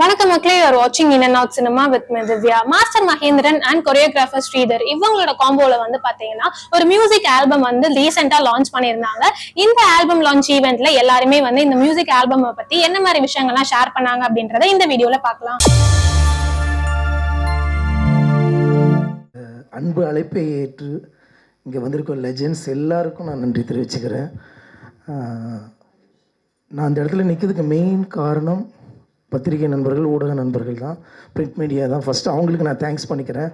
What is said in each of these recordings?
வணக்கம் மக்களே, you are வாட்சிங் in and out cinema with me Divya. Master Mahendran and choreographer Sridhar இவங்களோட காம்போல வந்து பாத்தீங்கன்னா ஒரு மியூசிக் ஆல்பம் வந்து ரீசெண்டா லான்ச் பண்ணியிருந்தாங்க. இந்த ஆல்பம் லான்ச் ஈவெண்ட்ல எல்லாருமே வந்து இந்த மியூசிக் ஆல்பம் பத்தி என்ன மாதிரி விஷயங்கள்லாம் ஷேர் பண்ணாங்க அப்படின்றத இந்த வீடியோல பார்க்கலாம். அன்பு அழைப்பை ஏற்று இங்கே வந்திருக்க லெஜெண்ட்ஸ் எல்லாருக்கும் நான் நன்றி தெரிவிச்சுக்கிறேன். நான் அந்த இடத்துல நிற்கிறதுக்கு மெயின் காரணம் பத்திரிகை நண்பர்கள், ஊடக நண்பர்கள் தான், பிரிண்ட் மீடியா தான். ஃபஸ்ட்டு அவங்களுக்கு நான் தேங்க்ஸ் பண்ணிக்கிறேன்.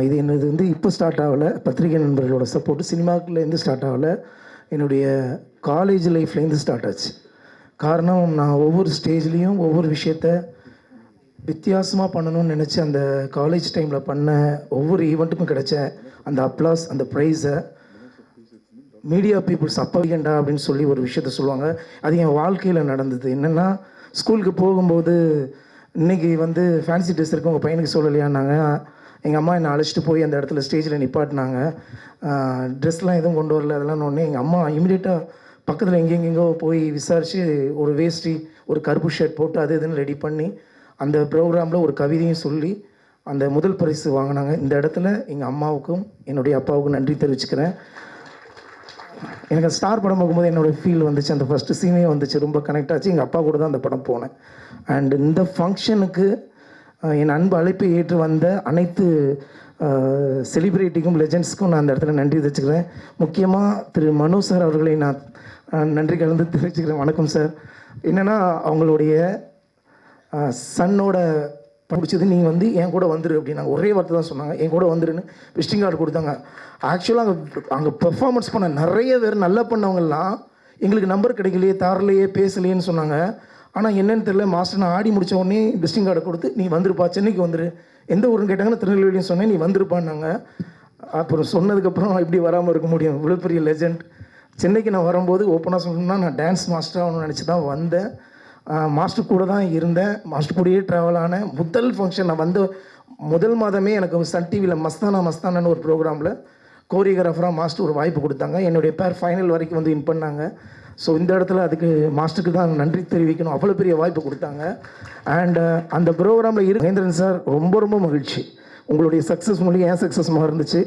இது என்னது வந்து இப்போ ஸ்டார்ட் ஆகலை, பத்திரிகை நண்பர்களோட சப்போர்ட்டு சினிமாக்குள்ளேருந்து ஸ்டார்ட் ஆகலை, என்னுடைய காலேஜ் லைஃப்லேருந்து ஸ்டார்ட் ஆச்சு. காரணம், நான் ஒவ்வொரு ஸ்டேஜ்லேயும் ஒவ்வொரு விஷயத்த வித்தியாசமாக பண்ணணும்னு நினச்சி அந்த காலேஜ் டைமில் பண்ண ஒவ்வொரு ஈவெண்ட்டுக்கும் கிடைச்ச அந்த அப்ளாஸ், அந்த ப்ரைஸை மீடியா பீப்புள்ஸ் அப்பவிகண்டா அப்படின்னு சொல்லி ஒரு விஷயத்த சொல்லுவாங்க. அது என் வாழ்க்கையில் நடந்தது. என்னென்னா, ஸ்கூலுக்கு போகும்போது இன்றைக்கி வந்து ஃபேன்சி ட்ரெஸ் இருக்கு உங்கள் பையனுக்கு சொல்லலையான்னாங்க. எங்கள் அம்மா என்னை அழைச்சிட்டு போய் அந்த இடத்துல ஸ்டேஜில் நிப்பாட்டினாங்க. ட்ரெஸ்லாம் எதுவும் கொண்டு வரல. அதெல்லாம் ஒன்று எங்கள் அம்மா இமீடியட்டாக பக்கத்தில் எங்கெங்கெங்கோ போய் விசாரித்து ஒரு வேஷ்டி, ஒரு கருப்பு ஷர்ட் போட்டு அது இதுன்னு ரெடி பண்ணி அந்த ப்ரோக்ராமில் ஒரு கவிதையும் சொல்லி அந்த முதல் பரிசு வாங்கினாங்க. இந்த இடத்துல எங்கள் அம்மாவுக்கும் என்னுடைய அப்பாவுக்கும் நன்றி தெரிவிச்சுக்கிறேன். எனக்கு ஸ்டார் படம் பார்க்கும்போது என்னோடய ஃபீல் வந்துச்சு, அந்த ஃபஸ்ட்டு சீனே வந்துச்சு, ரொம்ப கனெக்ட் ஆச்சு. எங்கள் அப்பா கூட தான் அந்த படம் போனேன். அண்ட் இந்த ஃபங்க்ஷனுக்கு என் அன்பு அழைப்பை ஏற்று வந்த அனைத்து செலிப்ரிட்டிக்கும் லெஜெண்ட்ஸ்க்கும் நான் அந்த இடத்துல நன்றி தெரிவிச்சுக்கிறேன். முக்கியமாக திரு மனோ சார் அவர்களை நான் நன்றி கலந்து தெரிவிச்சுக்கிறேன். வணக்கம் சார். என்னென்னா, அவங்களுடைய சன்னோட பிடிச்சது, நீங்கள் வந்து என் கூட வந்துரு அப்படின்னாங்க. ஒரே வார்த்தை தான் சொன்னாங்க, என் கூட வந்துருன்னு விசிட்டிங் கார்டு கொடுத்தாங்க. ஆக்சுவலாக அங்கே பெர்ஃபார்மன்ஸ் பண்ண நிறைய பேர் நல்லா பண்ணவங்கலாம் எங்களுக்கு நம்பர் கிடைக்கலையே, தரலையே, பேசலையேன்னு சொன்னாங்க. ஆனால் என்னென்னு தெரியல, மாஸ்டர் நான் ஆடி முடித்த உடனே விசிட்டிங் கார்டை கொடுத்து நீ வந்துருப்பா, சென்னைக்கு வந்துரு, எந்த ஊருன்னு கேட்டாங்கன்னா திருநெல்வேலின்னு சொன்னேன். நீ வந்துருப்பான்னாங்க. அப்புறம் சொன்னதுக்கப்புறம் இப்படி வராமல் இருக்க முடியும், இவ்வளோ பெரிய லெஜெண்ட். சென்னைக்கு நான் வரும்போது ஓப்பனாக சொல்லணும்னா நான் டான்ஸ் மாஸ்டர் ஆகணும்னு நினச்சி தான் வந்தேன். மாஸ்டர் கூட தான் இருந்தேன், மாஸ்டர் கூடயே ட்ராவல் ஆனேன். முதல் ஃபங்க்ஷன் நான் வந்த முதல் மாதமே எனக்கு சன் டிவியில் மஸ்தானான்னு ஒரு ப்ரோக்ராமில் கோரியோகிராஃபராக மாஸ்டர் ஒரு வாய்ப்பு கொடுத்தாங்க. என்னுடைய பேர் ஃபைனல் வரைக்கும் வந்து வின் பண்ணாங்க. ஸோ இந்த இடத்துல அதுக்கு மாஸ்டருக்கு தான் நன்றி தெரிவிக்கணும், அவ்வளோ பெரிய வாய்ப்பு கொடுத்தாங்க. அண்ட் அந்த ப்ரோக்ராமில் மகேந்திரன் சார் ரொம்ப ரொம்ப மகிழ்ச்சி. உங்களுடைய சக்ஸஸ் மூலியம் என் சக்ஸஸ்மாக இருந்துச்சு,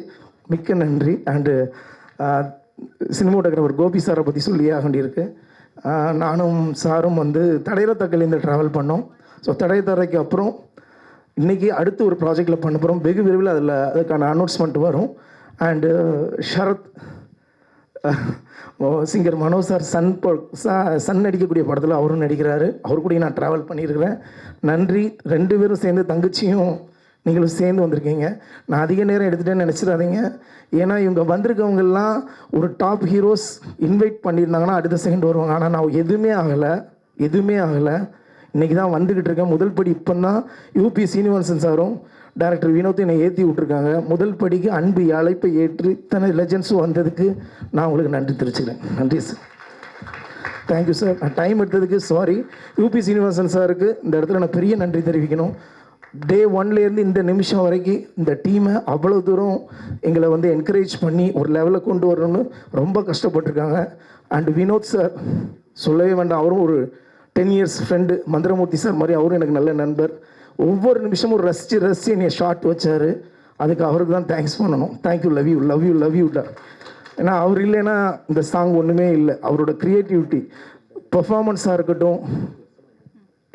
மிக்க நன்றி. அண்டு சினிமோட்டோகிராஃபர் கோபி சாரை பற்றி சொல்லியே ஆக வேண்டியிருக்கு. நானும் சாரும் வந்து தடையறத்தக்கலேருந்து ட்ராவல் பண்ணோம். ஸோ தடையத்தரைக்கு அப்புறம் இன்றைக்கி அடுத்து ஒரு ப்ராஜெக்டில் பண்ண போகிறோம். வெகு விரைவில் அதுக்கான அனௌன்ஸ்மெண்ட் வரும். And Sharath singer Mano sir Sun நடிக்கக்கூடிய படத்தில் அவரும் நடிக்கிறாரு. அவர் கூட நான் ட்ராவல் பண்ணியிருக்கிறேன். நன்றி. ரெண்டு பேரும் சேர்ந்து, தங்கச்சியும் நீங்களும் சேர்ந்து வந்திருக்கீங்க. நான் அதிக நேரம் எடுத்துகிட்டேன்னு நினச்சிடாதீங்க. ஏன்னா இவங்க வந்திருக்கவங்கெல்லாம் ஒரு டாப் ஹீரோஸ் இன்வைட் பண்ணியிருந்தாங்கன்னா அடுத்த செகண்ட் வருவாங்க. ஆனால் நான் எதுவுமே ஆகலை. இன்றைக்கி தான் வந்துக்கிட்டு இருக்கேன். முதல் படி இப்போ தான் யூபி சீனிவாசன் சாரும் டைரக்டர் வினோத் என்னை ஏற்றி விட்ருக்காங்க. முதல் படிக்கு அன்பு அழைப்பை ஏற்று இத்தனை லெஜெண்ட்ஸும் வந்ததுக்கு நான் உங்களுக்கு நன்றி தெரிவிச்சுக்கிறேன். நன்றி சார், தேங்க்யூ சார். நான் டைம் எடுத்ததுக்கு சாரி. யூபி சீனிவாசன் சாருக்கு இந்த இடத்துல நான் பெரிய நன்றி தெரிவிக்கணும். டே ஒன்லேருந்து இந்த நிமிஷம் வரைக்கும் இந்த டீமை அவ்வளோ தூரம் எங்களை வந்து என்கரேஜ் பண்ணி ஒரு லெவலில் கொண்டு வரணும்னு ரொம்ப கஷ்டப்பட்டுருக்காங்க. அண்டு வினோத் சார் சொல்லவே வேண்டாம், அவரும் ஒரு 10 இயர்ஸ் ஃப்ரெண்டு. மந்திரமூர்த்தி சார் மாதிரி அவரும் எனக்கு நல்ல நண்பர். ஒவ்வொரு நிமிஷமும் ரசித்து என்னை ஷார்ட் வச்சார். அதுக்கு அவருக்கு தான் தேங்க்ஸ் பண்ணணும். தேங்க்யூ, லவ் யூடா. ஏன்னா அவர் இல்லைன்னா இந்த சாங் ஒன்றுமே இல்லை. அவரோட க்ரியேட்டிவிட்டி, பர்ஃபார்மன்ஸாக இருக்கட்டும்,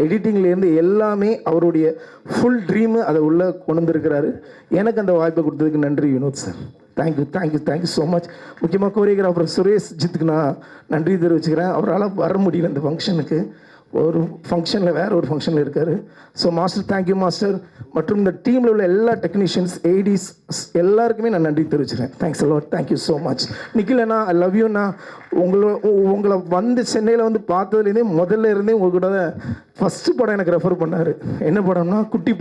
எடிட்டிங்லேருந்து எல்லாமே அவருடைய ஃபுல் ட்ரீமு அதை உள்ளே கொண்டு வந்துருக்கிறாரு. எனக்கு அந்த வாய்ப்பை கொடுத்ததுக்கு நன்றி Vinod sir. Thank you so much. முக்கியமாக கோரியோகிராஃபர் சுரேஷ் ஜித்துக்கு நான் நன்றி தெரிவிச்சுக்கிறேன். அவரால் வர முடியல இந்த ஃபங்க்ஷனுக்கு, ஒரு ஃபங்க்ஷனில் வேறு ஒரு ஃபங்க்ஷனில் இருக்கார். So master, thank you master. மற்றும் இந்த டீமில் உள்ள எல்லா டெக்னீஷியன்ஸ், ஏடிஸ் எல்லாருக்குமே நான் நன்றி தெரிவிச்சுக்கிறேன். Thanks a lot, thank you so much. நிக்கிலண்ணா, ஐ லவ் யூண்ணா. உங்களை வந்து சென்னையில் வந்து பார்த்ததுலேருந்தே முதல்ல இருந்தே உங்கள் கூட ஃபஸ்ட்டு படம் எனக்கு ரெஃபர் பண்ணார். என்ன படம்னா குட்டி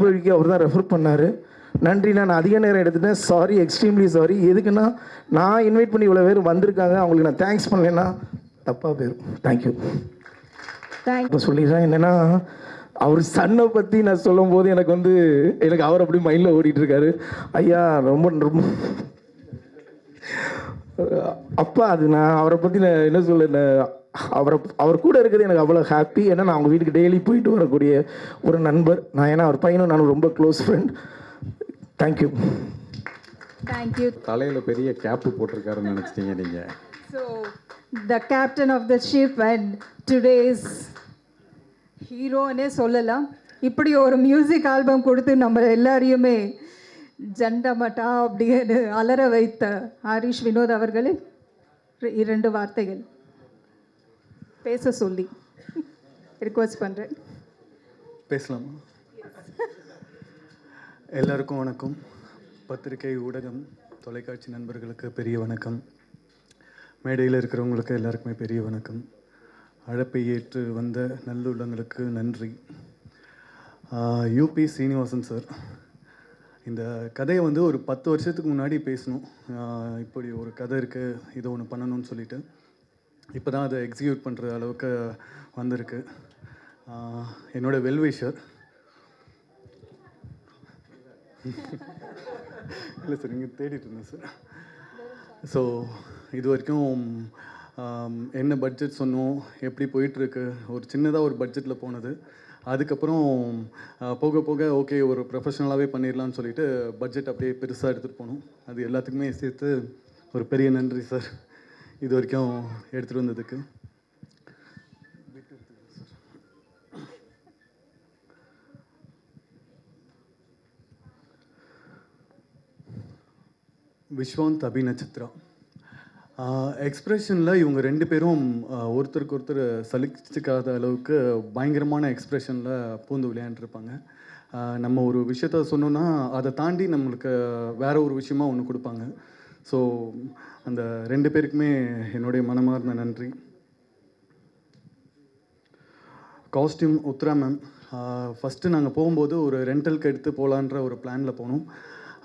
புலிக்கு அவர் தான் ரெஃபர் பண்ணார். நன்றி. நான் அதிக நேரம் எடுத்துட்டேன், சாரி, எக்ஸ்ட்ரீம்லி சாரி. எதுக்குன்னா, நான் இன்வைட் பண்ணி இவ்வளோ பேர் வந்திருக்காங்க, அவங்களுக்கு நான் தேங்க்ஸ் பண்ணலைன்னா தப்பாக போயிடும். தேங்க்யூ. இப்போ சொல்லிடுறேன். என்னென்னா, அவர் சன்னை பற்றி நான் சொல்லும் போது எனக்கு அவர் அப்படி மைண்டில் ஓடிட்டுருக்காரு. ஐயா ரொம்ப அப்பா, அது நான் அவரை பற்றி நான் என்ன சொல்ல, அவர் கூட இருக்கிறது எனக்கு அவ்வளோ ஹாப்பி. ஏன்னா நான் அவங்க வீட்டுக்கு டெய்லி போயிட்டு வரக்கூடிய ஒரு நண்பர் நான். ஏன்னா அவர் பையனும் நானும் ரொம்ப க்ளோஸ் ஃப்ரெண்ட். தேங்க்யூ. தேங்க்யூ. தலையில் பெரிய கேப்பு போட்டிருக்காருன்னு நினச்சிட்டீங்க நீங்கள். So the captain of the ship and today's ஹீரோன்னே சொல்லலாம். இப்படி ஒரு மியூசிக் ஆல்பம் கொடுத்து நம்ம எல்லாரையுமே ஜண்டமட்டா அப்படின்னு அலற வைத்த ஹரிஷ் வினோத் அவர்களே 2 வார்த்தைகள் பேச சொல்லி ரிக்வெஸ்ட் பண்ணுறேன். பேசலாமா? எல்லாருக்கும் வணக்கம். பத்திரிகை, ஊடகம், தொலைக்காட்சி நண்பர்களுக்கு பெரிய வணக்கம். மேடையில் இருக்கிறவங்களுக்கு எல்லாருக்குமே பெரிய வணக்கம். அழைப்பை ஏற்று வந்த நல்லுள்ளங்களுக்கு நன்றி. யூபி சீனிவாசன் சார், இந்த கதையை வந்து ஒரு 10 வருஷத்துக்கு முன்னாடி பேசணும். இப்படி ஒரு கதை இருக்குது, இதை ஒன்று பண்ணணும்னு சொல்லிட்டு இப்போ தான் அதை எக்ஸிக்யூட் பண்ணுற அளவுக்கு வந்திருக்கு. என்னோடய வெல்விஷர் இல்லை சார், இங்கே தேடிட்டு இருந்தேன் சார். ஸோ இது வரைக்கும் என்ன பட்ஜெட் சொன்னோம், எப்படி போயிட்டுருக்கு, ஒரு சின்னதாக ஒரு பட்ஜெட்டில் போனது. அதுக்கப்புறம் போக போக ஓகே ஒரு ப்ரொஃபஷ்னலாகவே பண்ணிடலான்னு சொல்லிட்டு பட்ஜெட் அப்படியே பெருசாக எடுத்துகிட்டு போனோம். அது எல்லாத்துக்குமே சேர்த்து ஒரு பெரிய நன்றி சார் இது வரைக்கும் எடுத்துகிட்டு வந்ததுக்கு. விஸ்வாந்த், அபி நட்சத்திரா. எக்ஸ்ப்ரெஷனில் இவங்க 2 பேரும் ஒருத்தருக்கு ஒருத்தர் சலிச்சிக்காத அளவுக்கு பயங்கரமான எக்ஸ்ப்ரெஷனில் பூந்து விளையாண்டுருப்பாங்க. நம்ம ஒரு விஷயத்த சொன்னோன்னா அதை தாண்டி நம்மளுக்கு வேறு ஒரு விஷயமா ஒன்று கொடுப்பாங்க. ஸோ அந்த 2 பேருக்குமே என்னுடைய மனமார்ந்த நன்றி. Costume Uthra ma'am. ஃபஸ்ட்டு நாங்கள் போகும்போது ஒரு ரெண்டலுக்கு எடுத்து போகலான்ற ஒரு பிளானில் போனோம்.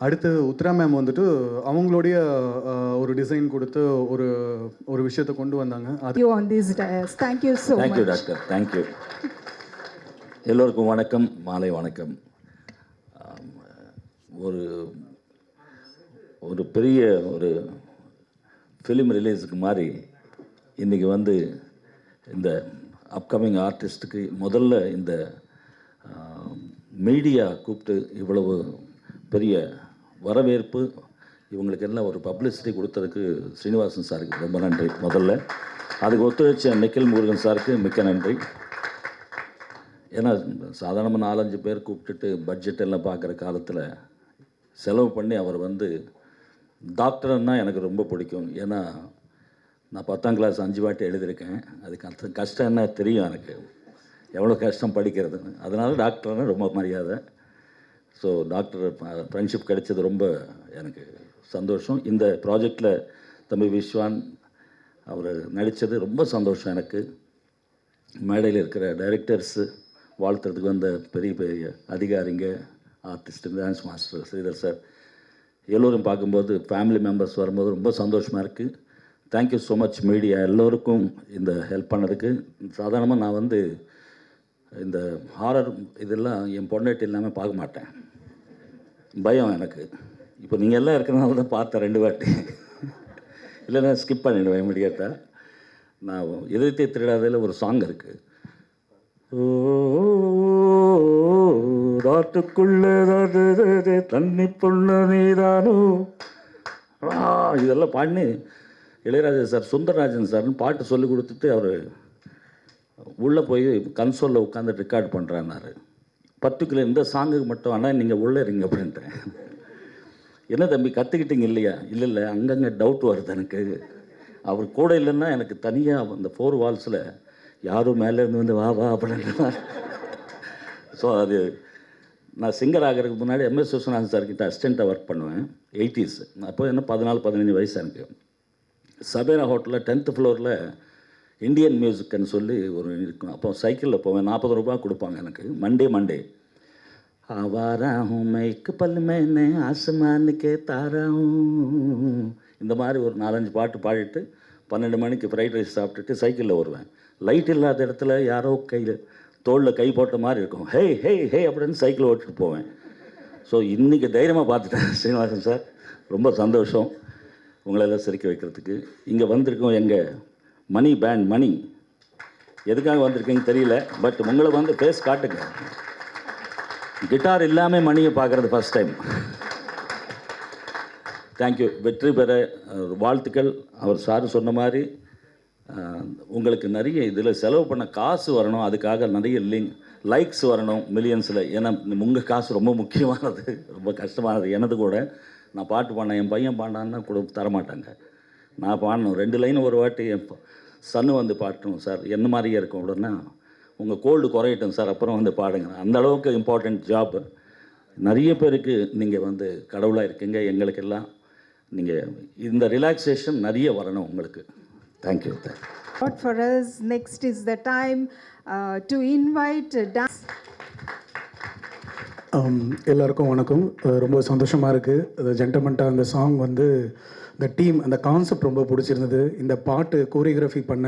அடுத்து உத்ரா மேம் வந்துட்டு அவங்களுடைய ஒரு டிசைன் கொடுத்து ஒரு ஒரு விஷயத்தை கொண்டு வந்தாங்க. அது on this dais. Thank you so much. Thank you doctor, thank you. எல்லோருக்கும் வணக்கம், மாலை வணக்கம். ஒரு ஒரு பெரிய ஒரு ஃபிலிம் ரிலீஸுக்கு மாதிரி இன்றைக்கி வந்து இந்த அப்கமிங் ஆர்டிஸ்ட்டுக்கு முதல்ல இந்த மீடியா கூப்பிட்டு இவ்வளவு பெரிய வரவேற்பு, இவங்களுக்கு எல்லாம் ஒரு பப்ளிசிட்டி கொடுத்ததுக்கு ஸ்ரீனிவாசன் சாருக்கு ரொம்ப நன்றி. முதல்ல அதுக்கு ஒத்துழைச்ச நிக்கில் முருகன் சாருக்கு மிக்க நன்றி. ஏன்னா சாதாரணமாக 4-5 பேர் கூப்பிட்டுட்டு பட்ஜெட் எல்லாம் பார்க்குற காலத்தில் செலவு பண்ணி அவர் வந்து டாக்டர்னா எனக்கு ரொம்ப பிடிக்கும். ஏன்னா நான் 10ஆம் கிளாஸ் 5 வாட்டி எழுதியிருக்கேன். அதுக்கு கஷ்டம் என்ன தெரியும் எனக்கு, எவ்வளோ கஷ்டம் படிக்கிறது. அதனால டாக்டர்னா ரொம்ப மரியாதை. ஸோ டாக்டர் ஃப்ரெண்ட்ஷிப் கிடைச்சது ரொம்ப எனக்கு சந்தோஷம். இந்த ப்ராஜெக்டில் தம்பி விஸ்வான் அவர் நடித்தது ரொம்ப சந்தோஷம் எனக்கு. மேடையில் இருக்கிற டைரக்டர்ஸு வாழ்த்துறதுக்கு வந்த பெரிய பெரிய அதிகாரிங்க, artist, dance master Sridhar sir, எல்லோரும் பார்க்கும்போது ஃபேமிலி மெம்பர்ஸ் வரும்போது ரொம்ப சந்தோஷமாக இருக்குது. தேங்க்யூ ஸோ மச் மீடியா எல்லோருக்கும் இந்த ஹெல்ப் பண்ணதுக்கு. சாதாரணமாக நான் வந்து இந்த ஹாரர் இதெல்லாம் என் பொண்டாட்டி இல்லாமல் பார்க்க மாட்டேன், பயம் எனக்கு. இப்போ நீங்கள் எல்லாம் இருக்கிறனால தான் பார்த்தேன் 2 வாட்டி. இல்லைன்னா ஸ்கிப் பண்ணிடுவேன் இமிடியேட்டாக. நான் இதயத்தை திருடாதையில் ஒரு சாங் இருக்குது, ஓ ராட்டுக்குள்ளே தண்ணி புள்ள நீதானோ, இதெல்லாம் பாடினு இளையராஜா சார், சுந்தரராஜன் சார்னு பாட்டு சொல்லி கொடுத்துட்டு அவர் உள்ளே போய் கன்சோலில் உட்காந்து ரெக்கார்ட் பண்ணுறான்னாரு. பர்டிகுலர் இந்த சாங்குக்கு மட்டும் ஆனால் நீங்கள் உள்ளே இருங்க அப்படின்ட்டேன். என்ன தம்பி கற்றுக்கிட்டீங்க இல்லையா? இல்லை அங்கங்கே டவுட் வருது எனக்கு. அவர் கூட இல்லைன்னா எனக்கு தனியாக அந்த 4 வால்ஸில் யாரும் மேலேருந்து வந்து வா வா அப்படின்ற. ஸோ அது நான் சிங்கர் ஆகிறதுக்கு முன்னாடி எம்எஸ் விஸ்வநாதன் சார்கிட்ட அசிஸ்டண்ட்டாக ஒர்க் பண்ணுவேன் 80s. அப்போ என்ன 14-15 வயசு எனக்கு. சபேரா ஹோட்டலில் 10th ஃப்ளோரில் இந்தியன் மியூசிக்னு சொல்லி ஒரு இருக்கும். அப்போ சைக்கிளில் போவேன், 40 ரூபா கொடுப்பாங்க எனக்கு மண்டே. ஆவாராகும் மைக்கு பல் மேனே ஆசமானுக்கே தாராகும், இந்த மாதிரி ஒரு 4-5 பாட்டு பாடிட்டு 12 மணிக்கு ஃப்ரைட் ரைஸ் சாப்பிட்டுட்டு சைக்கிளில் வருவேன். லைட் இல்லாத இடத்துல யாரோ கையில் தோளில் கை போட்ட மாதிரி இருக்கும், ஹே ஹே ஹே அப்படின்னு சைக்கிள் ஓட்டிட்டு போவேன். ஸோ இன்றைக்கி தைரியமாக பார்த்துட்டேன் ஸ்ரீனிவாசன் சார், ரொம்ப சந்தோஷம் உங்களெல்லாம் சிரிக்க வைக்கிறதுக்கு. இங்கே வந்திருக்கோம் எங்கள் மணி பேண்ட், மணி எதுக்காக வந்திருக்கீங்க தெரியல, பட் உங்களை வந்து ஃபேஸ் காட்டுங்க. கிட்டார் இல்லாமல் மணியை பார்க்குறது ஃபஸ்ட் டைம். தேங்க்யூ. வெற்றி பெற வாழ்த்துக்கள். அவர் சார் சொன்ன மாதிரி உங்களுக்கு நிறைய இதில் செலவு பண்ண காசு வரணும், அதுக்காக நிறைய லைக்ஸ் வரணும் மில்லியன்ஸில். ஏன்னா உங்கள் காசு ரொம்ப முக்கியமானது, ரொம்ப கஷ்டமானது. எனது கூட நான் பாட்டு பாடினேன், என் பையன் பாண்டான்னா கூட தரமாட்டாங்க. நான் பாடணும் 2 லைன் ஒரு வாட்டி என் சன்னு வந்து பாட்டணும் சார், என்ன மாதிரியே இருக்கும் உடனே உங்கள் கோல்டு குறையட்டும் சார், அப்புறம் வந்து பாடுங்க. அந்த அளவுக்கு இம்பார்ட்டண்ட் ஜாப். நிறைய பேருக்கு நீங்கள் வந்து கடவுளாக இருக்கீங்க, எங்களுக்கெல்லாம் நீங்கள் இந்த ரிலாக்ஸேஷன் நிறைய வரணும் உங்களுக்கு. Thank you. What for us next is the time to invite dance. எல்லாருக்கும் வணக்கம். ரொம்ப சந்தோஷமாக இருக்குது. ஜென்டல்மேனாக அந்த சாங் வந்து இந்த டீம் அந்த கான்செப்ட் ரொம்ப பிடிச்சிருந்தது. இந்த பாட்டு கோரியோகிராஃபி பண்ண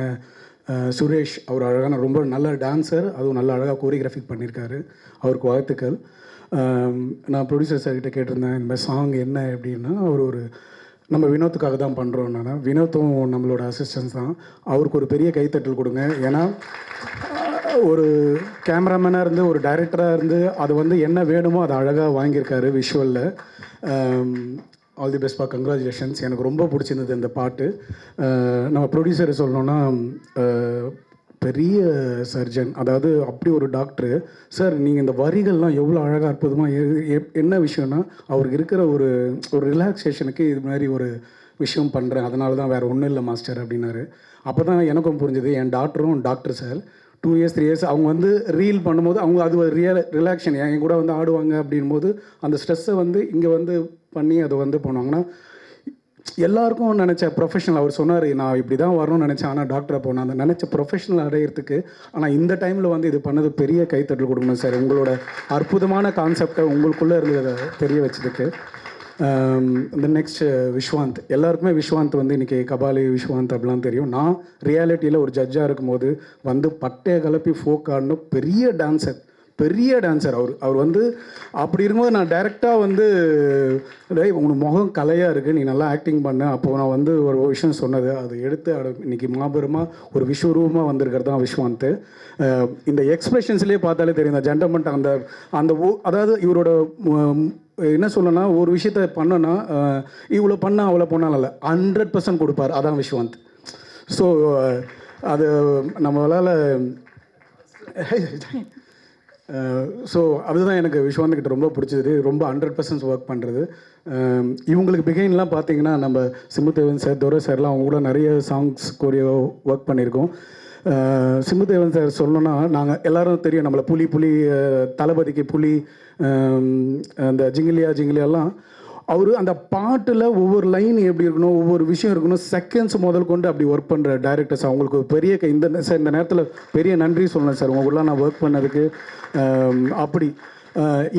சுரேஷ், அவர் அழகான ரொம்ப நல்ல டான்ஸர், அதுவும் நல்ல அழகாக கோரியோகிராஃபி பண்ணியிருக்காரு. அவருக்கு வாழ்த்துக்கள். நான் ப்ரொடியூசர் சார்கிட்ட கேட்டிருந்தேன் இந்த மாதிரி சாங் என்ன அப்படின்னா, அவர் ஒரு நம்ம வினோத்துக்காக தான் பண்ணுறோம். நான் வினோத்தும் நம்மளோட அசிஸ்டன்ஸ் தான். அவருக்கு ஒரு பெரிய கைத்தட்டல் கொடுங்க. ஏன்னா ஒரு கேமராமேனாக இருந்து ஒரு டைரக்டராக இருந்து அது வந்து என்ன வேணுமோ அதை அழகாக வாங்கியிருக்காரு விஷுவலில். All the பெஸ்ட்பா, congratulations. எனக்கு ரொம்ப பிடிச்சிருந்தது இந்த பாட்டு. நம்ம ப்ரொடியூசர் சொல்லணுன்னா பெரிய சர்ஜன், அதாவது அப்படி ஒரு டாக்டரு சார். நீங்கள் இந்த வரிகள்லாம் எவ்வளோ அழகாக அற்புதமாக என்ன விஷயம்னா, அவருக்கு இருக்கிற ஒரு ரிலாக்ஸேஷனுக்கு இது மாதிரி ஒரு விஷயம் பண்ணுறேன், அதனால தான் வேறு ஒன்றும் இல்லை மாஸ்டர் அப்படின்னாரு. அப்போ தான் எனக்கும் புரிஞ்சுது. என் டாக்டரும் டாக்டர் சார் 2 இயர்ஸ் 3 இயர்ஸ் அவங்க வந்து ரீல் பண்ணும்போது அவங்க அது ஒரு ரிலாக்ஷன் என் கூட வந்து ஆடுவாங்க அப்படின் போது அந்த ஸ்ட்ரெஸ்ஸை வந்து இங்கே வந்து பண்ணி அதை வந்து பண்ணுவாங்கன்னா எல்லாருக்கும் நினச்ச ப்ரொஃபஷனல். அவர் சொன்னார் நான் இப்படி தான் வரணும்னு நினச்சேன், ஆனால் டாக்டரை போனேன். அந்த நினச்ச ப்ரொஃபஷனல் அடையிறதுக்கு ஆனால் இந்த டைமில் வந்து இது பண்ணது பெரிய கைத்தட்டல் கொடுக்கணும் சார். உங்களோட அற்புதமான கான்செப்டை உங்களுக்குள்ளே இருந்ததை தெரிய வச்சதுக்கு. இந்த நெக்ஸ்ட் விஸ்வாந்த், எல்லாருக்குமே விஸ்வாந்த் வந்து இன்றைக்கி கபாலி விஸ்வாந்த் அப்படிலாம் தெரியும். நான் ரியாலிட்டியில் ஒரு ஜட்ஜாக இருக்கும்போது வந்து பட்டையை கலப்பி ஃபோக் ஆடணும் பெரிய டான்சர் அவர் வந்து அப்படி இருக்கும்போது நான் டைரெக்டாக வந்து உனக்கு முகம் கலையாக இருக்குது, நீ நல்லா ஆக்டிங் பண்ண. அப்போது நான் வந்து ஒரு விஷயம் சொன்னது அதை எடுத்து இன்றைக்கி மாபெருமாக ஒரு விஸ்வரூபமாக வந்திருக்கிறது தான் விஸ்வாந்த். இந்த எக்ஸ்பிரஷன்ஸ்லேயே பார்த்தாலே தெரியும் இந்த ஜென்டல்மேன் அந்த அந்த அதாவது இவரோட என்ன சொல்லணும்னா ஒரு விஷயத்த பண்ணோன்னா இவ்வளோ பண்ணால் அவ்வளோ பண்ணாலும் இல்லை 100% கொடுப்பார். அதான் விஸ்வாந்த். ஸோ அது நம்மளால் ஸோ அதுதான் எனக்கு விஸ்வாந்த்கிட்ட ரொம்ப பிடிச்சது. ரொம்ப 100% ஒர்க் பண்ணுறது. இவங்களுக்கு பிகைன்லாம் பார்த்தீங்கன்னா நம்ம சிம்புதேவன் சார், துரை சார்லாம் அவங்க கூட நிறைய சாங்ஸ் கோரியோ ஒர்க் பண்ணியிருக்கோம். சிம்புதேவன் சார் சொல்லணும்னா நாங்கள் எல்லோரும் தெரியும் நம்மளை புலி தளபதிக்கு புலி அந்த ஜிங்கிலியாலாம் அவர் அந்த பாட்டில் ஒவ்வொரு லைன் எப்படி இருக்கணும், ஒவ்வொரு விஷயம் இருக்கணும், செகண்ட்ஸ் முதல் கொண்டு அப்படி ஒர்க் பண்ணுற டைரக்டர்ஸ் அவங்களுக்கு ஒரு பெரிய இந்த நேரத்தில் பெரிய நன்றி சொல்லணும் சார். உங்களுக்குலாம் நான் ஒர்க் பண்ணதுக்கு. அப்படி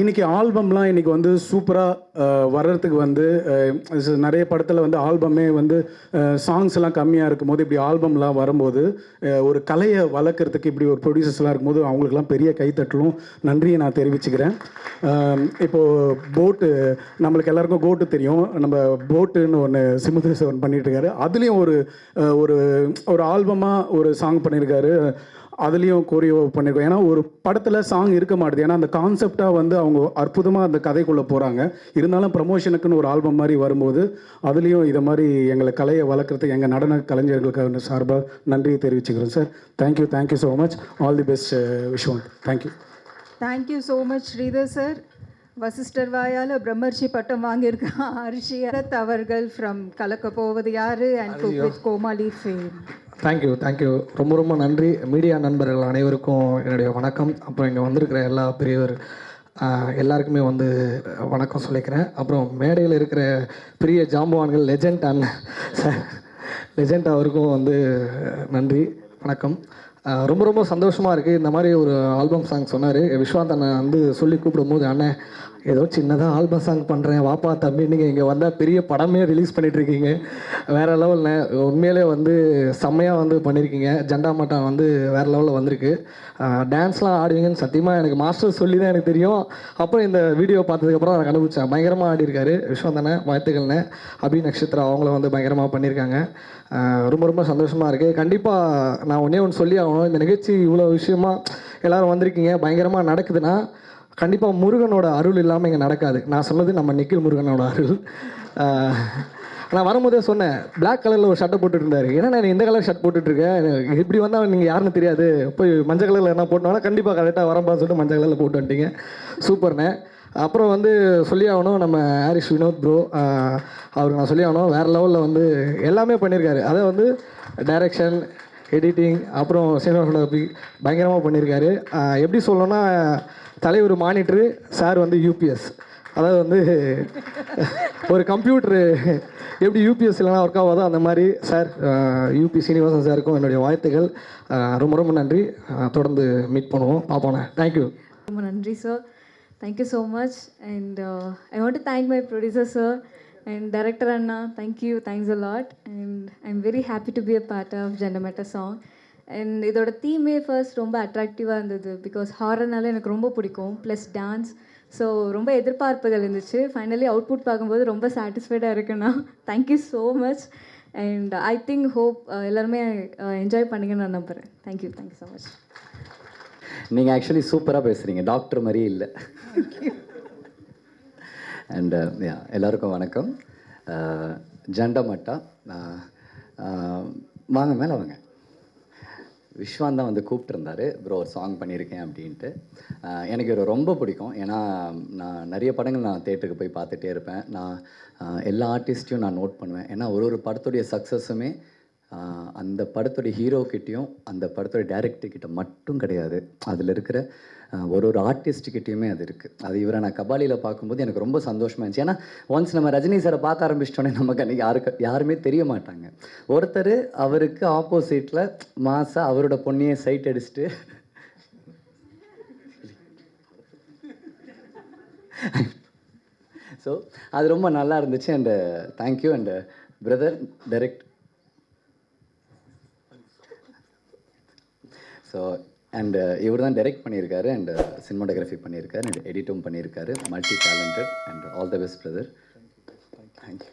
இன்றைக்கி ஆல்பம்லாம் இன்றைக்கி வந்து சூப்பராக வர்றதுக்கு வந்து நிறைய படத்தில் வந்து ஆல்பமே வந்து சாங்ஸ் எல்லாம் கம்மியாக இருக்கும் போது இப்படி ஆல்பம்லாம் வரும்போது ஒரு கலையை வளர்க்குறதுக்கு இப்படி ஒரு ப்ரொடியூசர்ஸ்லாம் இருக்கும்போது அவங்களுக்குலாம் பெரிய கைத்தட்டலும் நன்றியை நான் தெரிவிச்சுக்கிறேன். இப்போது போட்டு நம்மளுக்கு எல்லாருக்கும் கோட்டு தெரியும். நம்ம போட்டுன்னு ஒன்று சிமுதேசவன் பண்ணிகிட்ருக்காரு. அதுலேயும் ஒரு ஆல்பமாக ஒரு சாங் பண்ணியிருக்காரு. அதுலேயும் கோரியோ பண்ணியிருக்கோம். ஏன்னா ஒரு படத்தில் சாங் இருக்க மாட்டேது. ஏன்னா அந்த கான்செப்டாக வந்து அவங்க அற்புதமாக அந்த கதைக்குள்ளே போகிறாங்க. இருந்தாலும் ப்ரமோஷனுக்குன்னு ஒரு ஆல்பம் மாதிரி வரும்போது அதுலேயும் இதை மாதிரி எங்களை கலையை வளர்க்குறதுக்கு எங்கள் நடன கலைஞர்களுக்கு சார்பாக நன்றியை தெரிவிச்சுக்கிறோம் sir. Thank you so much. All the best Vishwanth. Thank you so much Sridhar sir. Vasishta வாயால் பிரம்மர்ஷி பட்டம் வாங்கியிருக்க ஹர்ஷியரத் அவர்கள் ஃப்ரம் கலக்க போவது யாரு and cook with Comali fame. Thank you. ரொம்ப நன்றி. மீடியா நண்பர்கள் அனைவருக்கும் என்னுடைய வணக்கம். அப்புறம் இங்கே வந்திருக்கிற எல்லா பெரியவர் எல்லாருக்குமே வந்து வணக்கம் சொல்லிக்கிறேன். அப்புறம் மேடையில் இருக்கிற பெரிய ஜாம்பவான்கள் லெஜெண்ட் அவருக்கும் வந்து நன்றி, வணக்கம். ரொம்ப சந்தோஷமாக இருக்குது. இந்த மாதிரி ஒரு ஆல்பம் சாங் சொன்னார் விஸ்வாந்த் அண்ணன் வந்து சொல்லி கூப்பிடும் போது, அண்ணன் ஏதோ சின்னதாக ஆல்பம் சாங் பண்ணுறேன் வாப்பா தம்பி நீங்கள் இங்கே வந்தால் பெரிய படமே ரிலீஸ் பண்ணிகிட்ருக்கீங்க வேறு லெவலில் உண்மையிலே வந்து செம்மையாக வந்து பண்ணியிருக்கீங்க. ஜெண்டா மட்டா வந்து வேறு லெவலில் வந்திருக்கு. டான்ஸ்லாம் ஆடுவீங்கன்னு சத்தியமாக எனக்கு மாஸ்டர் சொல்லி தான் எனக்கு தெரியும். அப்புறம் இந்த வீடியோ பார்த்ததுக்கப்புறம் எனக்கு அனுப்பிச்சேன். பயங்கரமாக ஆடிருக்காரு விஸ்வந்தனை, வாழ்த்துக்கள்னே. அபி நக்ஷத்ரா அவங்கள வந்து பயங்கரமாக பண்ணியிருக்காங்க. ரொம்ப ரொம்ப சந்தோஷமாக இருக்குது. கண்டிப்பாக நான் ஒன்றே ஒன்று சொல்லி ஆகணும். இந்த நிகழ்ச்சி இவ்வளோ விஷயமா எல்லோரும் வந்திருக்கீங்க, பயங்கரமாக நடக்குதுன்னா கண்டிப்பாக முருகனோட அருள் இல்லாமல் இங்கே நடக்காது. நான் சொன்னது நம்ம நிக்கில் முருகனோட அருள். நான் வரும்போதே சொன்னேன், பிளாக் கலரில் ஒரு ஷர்ட்டை போட்டுருந்தாரு. ஏன்னா நான் இந்த கலர் ஷர்ட் போட்டுட்ருக்கேன், இப்படி வந்தால் நீங்கள் யாருன்னு தெரியாது, போய் மஞ்சள் கலரில் என்ன போட்டோன்னா கண்டிப்பாக கரெக்டாக வரப்பான்னு சொல்லிட்டு மஞ்சள் கலரில் போட்டு வந்துட்டீங்க. சூப்பர்ண்ணே. அப்புறம் வந்து சொல்லி ஆகணும், நம்ம ஹாரிஸ் வினோத் ப்ரோ அவருக்கு நான் சொல்லி ஆகணும், வேறு லெவலில் வந்து எல்லாமே பண்ணியிருக்காரு. அதை வந்து டைரக்ஷன், எடிட்டிங், அப்புறம் சினிமாட்டோகிராஃபி பயங்கரமாக பண்ணியிருக்காரு. எப்படி சொல்லணும்னா தலைவர் மானிட்ரு, சார் வந்து யூபிஎஸ். அதாவது வந்து ஒரு கம்ப்யூட்ரு எப்படி யூபிஎஸ் இல்லைனா ஒர்க் ஆகாதோ அந்த மாதிரி சார், யூபி சீனிவாசன் சாருக்கும் என்னுடைய வாழ்த்துக்கள். ரொம்ப ரொம்ப நன்றி. தொடர்ந்து மீட் பண்ணுவோம், பார்ப்போண்ணே. தேங்க்யூ. ரொம்ப நன்றி sir. Thank you so much. And I want to thank my producer sir and director அண்ணா. Thank you, thanks a lot. And I am very happy to be a part of Jenda Matta song. And இதோட தீமே first ரொம்ப அட்ராக்டிவாக இருந்தது. Because ஹாரர்னால எனக்கு ரொம்ப பிடிக்கும், plus dance. So ரொம்ப எதிர்பார்ப்புகள் இருந்துச்சு. ஃபைனலி அவுட்புட் பார்க்கும்போது ரொம்ப சாட்டிஸ்ஃபைடாக இருக்குண்ணா. Thank you so much. And I think hope எல்லாருமே என்ஜாய் பண்ணுங்கன்னு நான் நம்புகிறேன். Thank you so much. நீங்கள் ஆக்சுவலி சூப்பராக பேசுகிறீங்க, டாக்டர் மாதிரியே இல்லை. அண்ட் எல்லாருக்கும் வணக்கம். ஜெண்டா மட்டா, வாங்க மேலே வாங்க. விஸ்வான் தான் வந்து கூப்பிட்டுருந்தாரு, ப்ரோ ஒரு சாங் பண்ணியிருக்கேன் அப்படின்ட்டு. எனக்கு இவர் ரொம்ப பிடிக்கும். ஏன்னா நான் நிறைய படங்கள் நான் தேட்டருக்கு போய் பார்த்துட்டே இருப்பேன். நான் எல்லா ஆர்டிஸ்ட்டையும் நான் நோட் பண்ணுவேன். ஏன்னா ஒரு படத்துடைய சக்ஸஸுமே அந்த படத்துடைய ஹீரோக்கிட்டேயும் அந்த படத்துடைய டைரக்டர்கிட்ட மட்டும் கிடையாது, அதில் இருக்கிற ஒரு ஆர்டிஸ்ட்கிட்டையுமே அது இருக்குது. அது இவரை நான் கபாலியில் பார்க்கும்போது எனக்கு ரொம்ப சந்தோஷமாக இருந்துச்சு. ஏன்னா ஒன்ஸ் நம்ம ரஜினி சாரை பார்க்க ஆரம்பிச்சிட்டோன்னே நமக்கு அன்றைக்கி யாருமே தெரிய மாட்டாங்க. ஒருத்தர் அவருக்கு ஆப்போசிட்டில் மாசாக அவரோட பொண்ணையே சைட் அடிச்சுட்டு ஸோ அது ரொம்ப நல்லா இருந்துச்சு. And thank you. And brother direct. So and இவர் தான் டைரக்ட் பண்ணியிருக்காரு, அண்டு சினிமாட்டோகிராஃபி பண்ணியிருக்காரு, அண்ட் எடிட்டும் பண்ணியிருக்காரு. Multi talented. And all the best brother. Thank you.